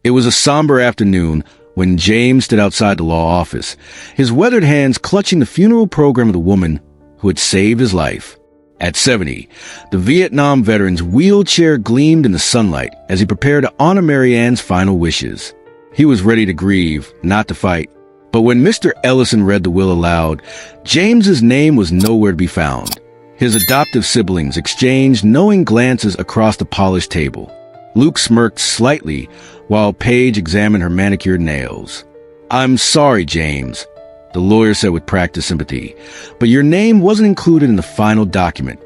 It was a somber afternoon when James stood outside the law office, his weathered hands clutching the funeral program of the woman who had saved his life. At 70, the Vietnam veteran's wheelchair gleamed in the sunlight as he prepared to honor Marianne's final wishes. He was ready to grieve, not to fight. But when Mr. Ellison read the will aloud, James's name was nowhere to be found. His adoptive siblings exchanged knowing glances across the polished table. Luke smirked slightly while Paige examined her manicured nails. "I'm sorry, James," the lawyer said with practiced sympathy, "but your name wasn't included in the final document.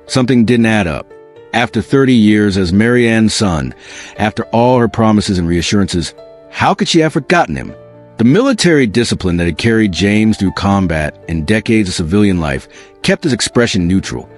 Something didn't add up. After 30 years as Marianne's son, after all her promises and reassurances, how could she have forgotten him?" The military discipline that had carried James through combat and decades of civilian life kept his expression neutral.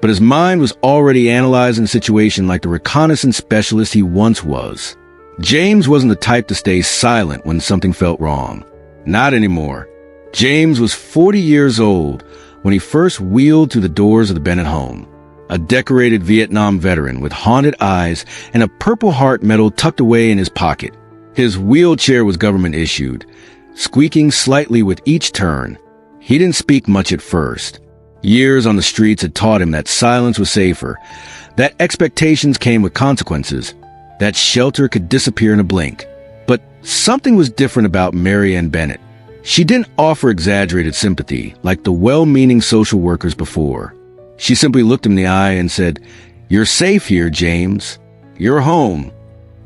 But his mind was already analyzing the situation like the reconnaissance specialist he once was. James wasn't the type to stay silent when something felt wrong. Not anymore. James was 40 years old when he first wheeled through the doors of the Bennett home. A decorated Vietnam veteran with haunted eyes and a Purple Heart medal tucked away in his pocket. His wheelchair was government issued, squeaking slightly with each turn. He didn't speak much at first. Years on the streets had taught him that silence was safer, that expectations came with consequences, that shelter could disappear in a blink. But something was different about Marianne Bennett. She didn't offer exaggerated sympathy like the well-meaning social workers before. She simply looked him in the eye and said, "You're safe here, James. You're home."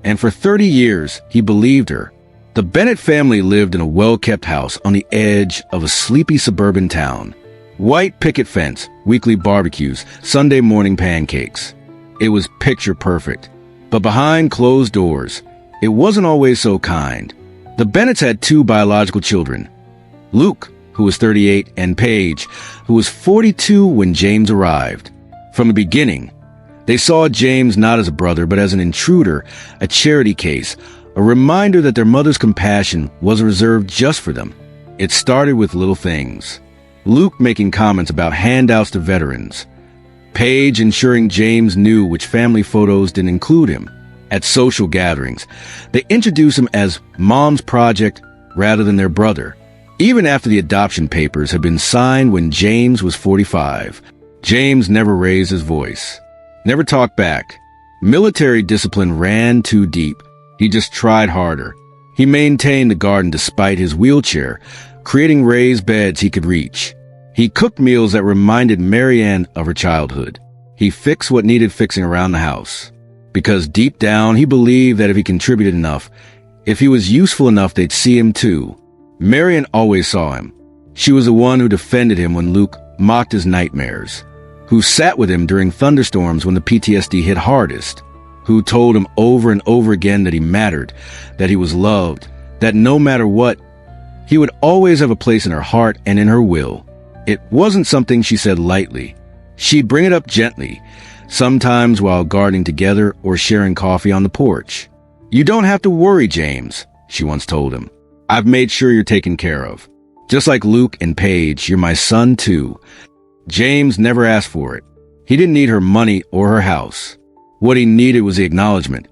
And for 30 years, he believed her. The Bennett family lived in a well-kept house on the edge of a sleepy suburban town. White picket fence, weekly barbecues, Sunday morning pancakes. It was picture perfect. But behind closed doors, it wasn't always so kind. The Bennetts had 2 biological children, Luke, who was 38, and Paige, who was 42 when James arrived. From the beginning, they saw James not as a brother, but as an intruder, a charity case, a reminder that their mother's compassion was reserved just for them. It started with little things. Luke making comments about handouts to veterans. Paige ensuring James knew which family photos didn't include him. At social gatherings, they introduced him as Mom's project rather than their brother. Even after the adoption papers had been signed when James was 45, James never raised his voice. Never talked back. Military discipline ran too deep. He just tried harder. He maintained the garden despite his wheelchair, creating raised beds he could reach. He cooked meals that reminded Marianne of her childhood. He fixed what needed fixing around the house. Because deep down, he believed that if he contributed enough, if he was useful enough, they'd see him too. Marianne always saw him. She was the one who defended him when Luke mocked his nightmares, who sat with him during thunderstorms when the PTSD hit hardest, who told him over and over again that he mattered, that he was loved, that no matter what, he would always have a place in her heart and in her will. It wasn't something she said lightly. She'd bring it up gently, sometimes while gardening together or sharing coffee on the porch. "You don't have to worry, James," she once told him. "I've made sure you're taken care of. Just like Luke and Paige, you're my son too." James never asked for it. He didn't need her money or her house. What he needed was the acknowledgement,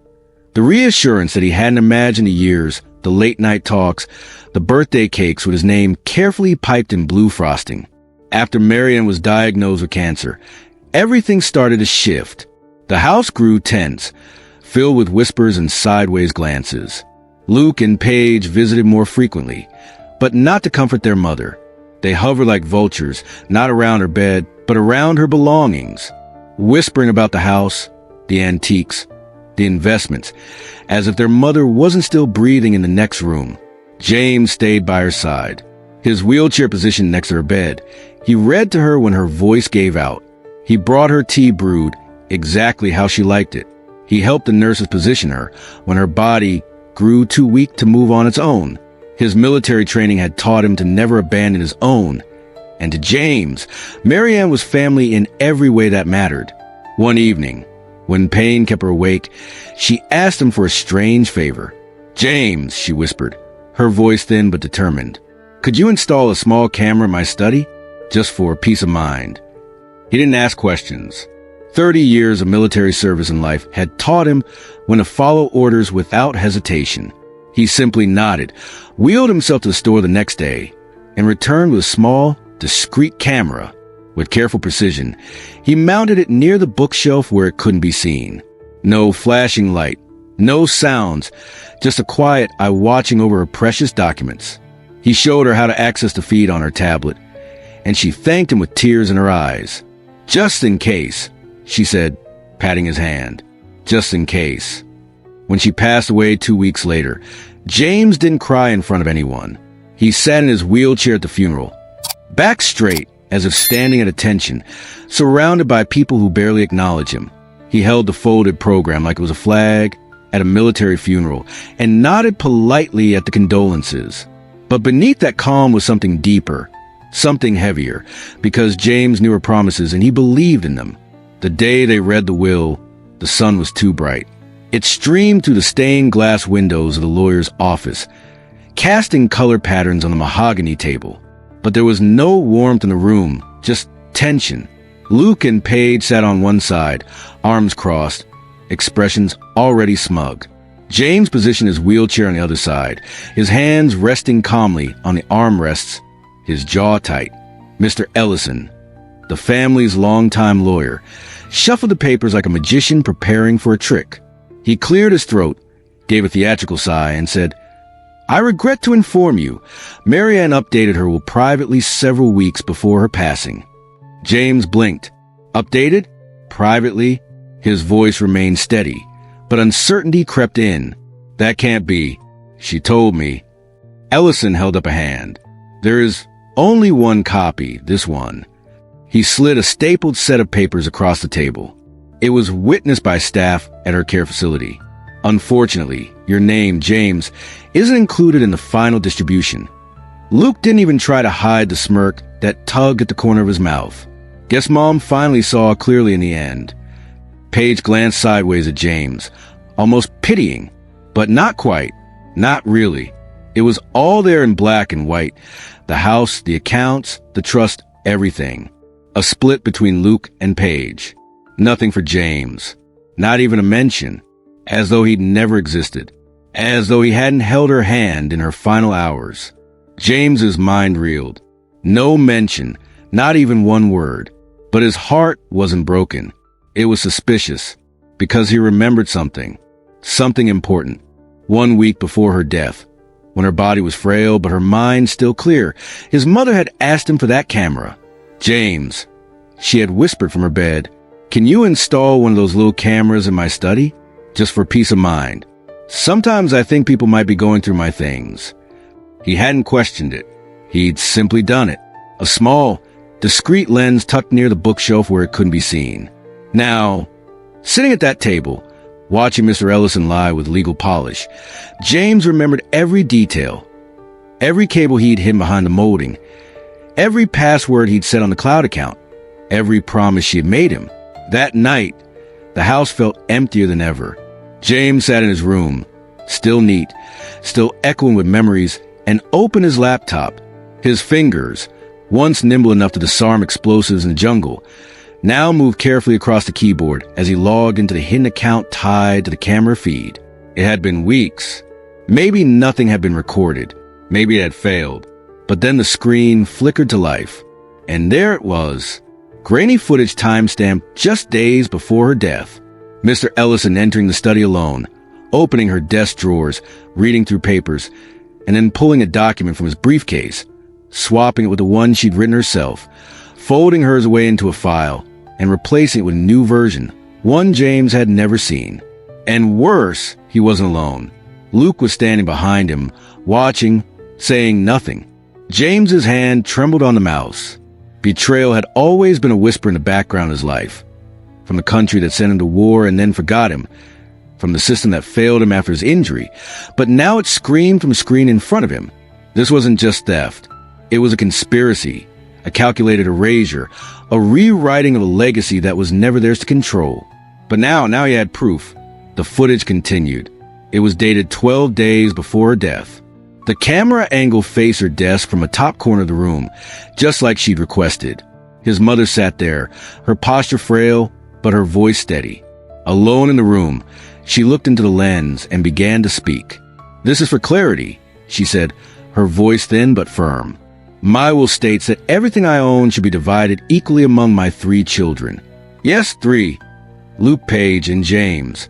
the reassurance that he hadn't imagined in years, the late-night talks, the birthday cakes with his name carefully piped in blue frosting. After Marianne was diagnosed with cancer, everything started to shift. The house grew tense, filled with whispers and sideways glances. Luke and Paige visited more frequently, but not to comfort their mother. They hovered like vultures, not around her bed, but around her belongings, whispering about the house, the antiques, the investments, as if their mother wasn't still breathing in the next room. James stayed by her side, his wheelchair positioned next to her bed. He read to her when her voice gave out. He brought her tea brewed exactly how she liked it. He helped the nurses position her when her body grew too weak to move on its own. His military training had taught him to never abandon his own. And to James, Marianne was family in every way that mattered. One evening, when pain kept her awake, she asked him for a strange favor. "James," she whispered, her voice thin but determined, "could you install a small camera in my study? Just for peace of mind." He didn't ask questions. 30 years of military service in life had taught him when to follow orders without hesitation. He simply nodded, wheeled himself to the store the next day, and returned with a small, discreet camera. With careful precision, he mounted it near the bookshelf where it couldn't be seen. No flashing light, no sounds, just a quiet eye watching over her precious documents. He showed her how to access the feed on her tablet, and she thanked him with tears in her eyes. "Just in case," she said, patting his hand. "Just in case." When she passed away 2 weeks later, James didn't cry in front of anyone. He sat in his wheelchair at the funeral, back straight, as if standing at attention, surrounded by people who barely acknowledged him. He held the folded program like it was a flag at a military funeral and nodded politely at the condolences. But beneath that calm was something deeper, something heavier, because James knew her promises and he believed in them. The day they read the will, the sun was too bright. It streamed through the stained glass windows of the lawyer's office, casting color patterns on the mahogany table. But there was no warmth in the room, just tension. Luke and Paige sat on one side, arms crossed, expressions already smug. James positioned his wheelchair on the other side, his hands resting calmly on the armrests, his jaw tight. Mr. Ellison, the family's longtime lawyer, shuffled the papers like a magician preparing for a trick. He cleared his throat, gave a theatrical sigh, and said, "I regret to inform you, Marianne updated her will privately several weeks before her passing." James blinked. "Updated? Privately?" His voice remained steady, but uncertainty crept in. "That can't be. She told me." Ellison held up a hand. "There is only one copy, this one." He slid a stapled set of papers across the table. It was witnessed by staff at her care facility. "Unfortunately, your name, James, isn't included in the final distribution." Luke didn't even try to hide the smirk that tugged at the corner of his mouth. "Guess Mom finally saw clearly in the end." Paige glanced sideways at James, almost pitying, but not quite, not really. It was all there in black and white. The house, the accounts, the trust, everything. A split between Luke and Paige. Nothing for James. Not even a mention. As though he'd never existed. As though he hadn't held her hand in her final hours. James's mind reeled. No mention, not even one word. But his heart wasn't broken. It was suspicious, because he remembered something. Something important. 1 week before her death, when her body was frail but her mind still clear, his mother had asked him for that camera. "James," she had whispered from her bed, "can you install one of those little cameras in my study? Just for peace of mind. Sometimes I think people might be going through my things." He hadn't questioned it. He'd simply done it. A small, discreet lens tucked near the bookshelf where it couldn't be seen. Now, sitting at that table, watching Mr. Ellison lie with legal polish, James remembered every detail. Every cable he'd hidden behind the molding. Every password he'd set on the cloud account. Every promise she had made him. That night, the house felt emptier than ever. James sat in his room, still neat, still echoing with memories, and opened his laptop. His fingers, once nimble enough to disarm explosives in the jungle, now moved carefully across the keyboard as he logged into the hidden account tied to the camera feed. It had been weeks. Maybe nothing had been recorded. Maybe it had failed. But then the screen flickered to life. And there it was. Grainy footage timestamped just days before her death. Mr. Ellison entering the study alone, opening her desk drawers, reading through papers, and then pulling a document from his briefcase, swapping it with the one she'd written herself, folding hers away into a file, and replacing it with a new version, one James had never seen. And worse, he wasn't alone. Luke was standing behind him, watching, saying nothing. James's hand trembled on the mouse. Betrayal had always been a whisper in the background of his life. From the country that sent him to war and then forgot him. From the system that failed him after his injury. But now it screamed from a screen in front of him. This wasn't just theft. It was a conspiracy, a calculated erasure, a rewriting of a legacy that was never theirs to control. But now he had proof. The footage continued. It was dated 12 days before her death. The camera angle faced her desk from a top corner of the room, just like she'd requested. His mother sat there, her posture frail, but her voice steady. Alone in the room, she looked into the lens and began to speak. "This is for clarity," she said, her voice thin but firm. "My will states that everything I own should be divided equally among my 3 children. Yes, 3. Luke, Paige, and James."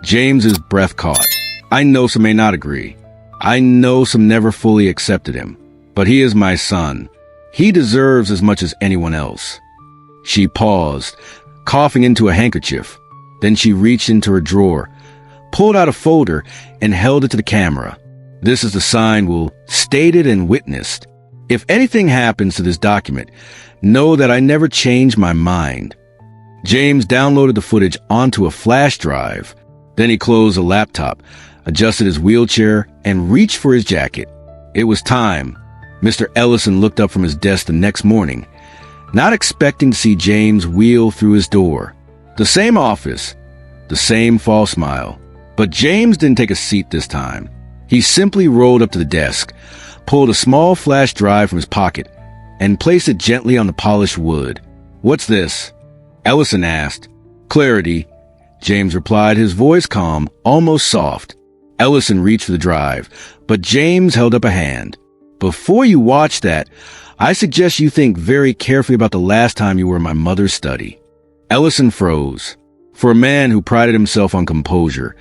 James's breath caught. "I know some may not agree. I know some never fully accepted him. But he is my son. He deserves as much as anyone else." She paused, coughing into a handkerchief. Then she reached into her drawer, pulled out a folder, and held it to the camera. "This is the sign we'll stated and witnessed. If anything happens to this document, know that I never changed my mind." James downloaded the footage onto a flash drive. Then he closed the laptop, adjusted his wheelchair, and reached for his jacket. It was time. Mr. Ellison looked up from his desk the next morning, not expecting to see James wheel through his door. The same office, the same false smile. But James didn't take a seat this time. He simply rolled up to the desk, pulled a small flash drive from his pocket, and placed it gently on the polished wood. "What's this?" Ellison asked. "Clarity," James replied, his voice calm, almost soft. Ellison reached for the drive, but James held up a hand. "Before you watch that, I suggest you think very carefully about the last time you were in my mother's study." Ellison froze. For a man who prided himself on composure,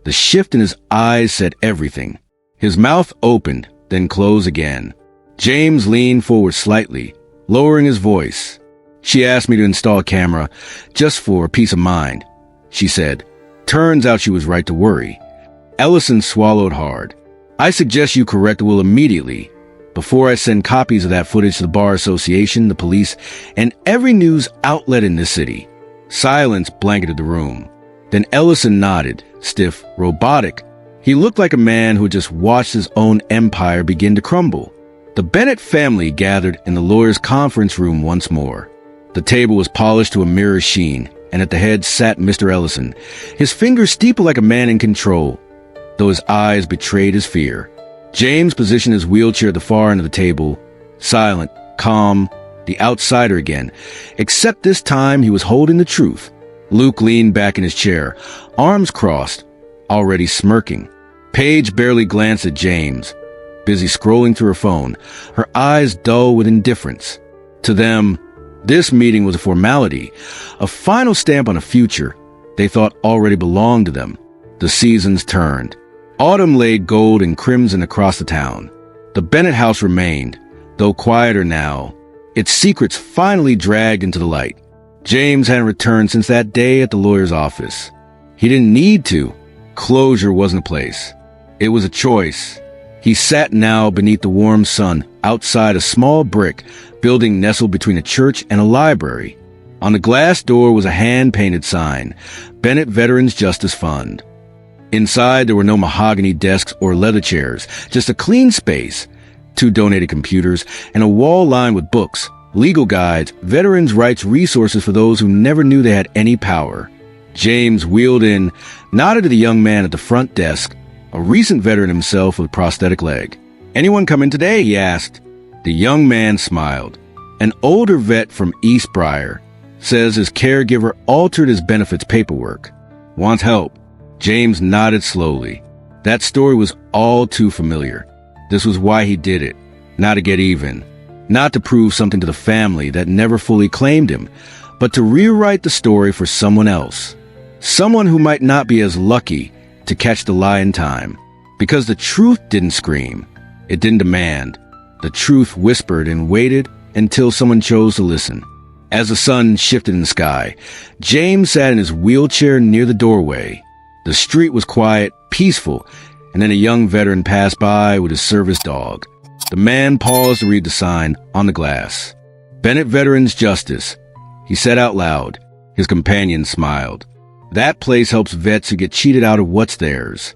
the shift in his eyes said everything. His mouth opened, then closed again. James leaned forward slightly, lowering his voice. "She asked me to install a camera just for peace of mind," she said. Turns out she was right to worry. Ellison swallowed hard. "I suggest you correct the will immediately, before I send copies of that footage to the Bar Association, the police, and every news outlet in this city." Silence blanketed the room. Then Ellison nodded, stiff, robotic. He looked like a man who had just watched his own empire begin to crumble. The Bennett family gathered in the lawyer's conference room once more. The table was polished to a mirror sheen, and at the head sat Mr. Ellison, his fingers steepled like a man in control, though his eyes betrayed his fear. James positioned his wheelchair at the far end of the table, silent, calm, the outsider again, except this time he was holding the truth. Luke leaned back in his chair, arms crossed, already smirking. Paige barely glanced at James, busy scrolling through her phone, her eyes dull with indifference. To them, this meeting was a formality, a final stamp on a future they thought already belonged to them. The seasons turned. Autumn laid gold and crimson across the town. The Bennett house remained, though quieter now, its secrets finally dragged into the light. James hadn't returned since that day at the lawyer's office. He didn't need to. Closure wasn't a place. It was a choice. He sat now beneath the warm sun outside a small brick building nestled between a church and a library. On the glass door was a hand-painted sign, Bennett Veterans Justice Fund. Inside, there were no mahogany desks or leather chairs, just a clean space, 2 donated computers, and a wall lined with books, legal guides, veterans' rights resources for those who never knew they had any power. James wheeled in, nodded to the young man at the front desk, a recent veteran himself with a prosthetic leg. "Anyone come in today?" he asked. The young man smiled. "An older vet from East Briar. Says his caregiver altered his benefits paperwork. Wants help." James nodded slowly. That story was all too familiar. This was why he did it. Not to get even. Not to prove something to the family that never fully claimed him, but to rewrite the story for someone else. Someone who might not be as lucky to catch the lie in time. Because the truth didn't scream. It didn't demand. The truth whispered and waited until someone chose to listen. As the sun shifted in the sky, James sat in his wheelchair near the doorway. The street was quiet, peaceful, and then a young veteran passed by with his service dog. The man paused to read the sign on the glass. "Bennett Veterans Justice," he said out loud. His companion smiled. "That place helps vets who get cheated out of what's theirs."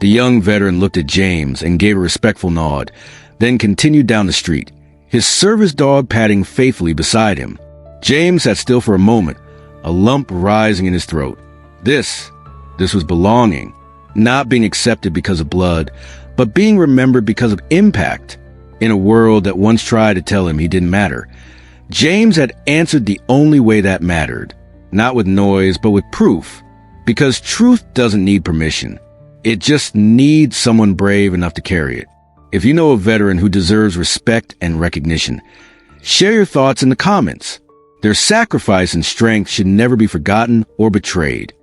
The young veteran looked at James and gave a respectful nod, then continued down the street, his service dog padding faithfully beside him. James sat still for a moment, a lump rising in his throat. This was belonging, not being accepted because of blood, but being remembered because of impact. In a world that once tried to tell him he didn't matter, James had answered the only way that mattered. not with noise, but with proof. Because truth doesn't need permission. It just needs someone brave enough to carry it. If you know a veteran who deserves respect and recognition, share your thoughts in the comments. Their sacrifice and strength should never be forgotten or betrayed.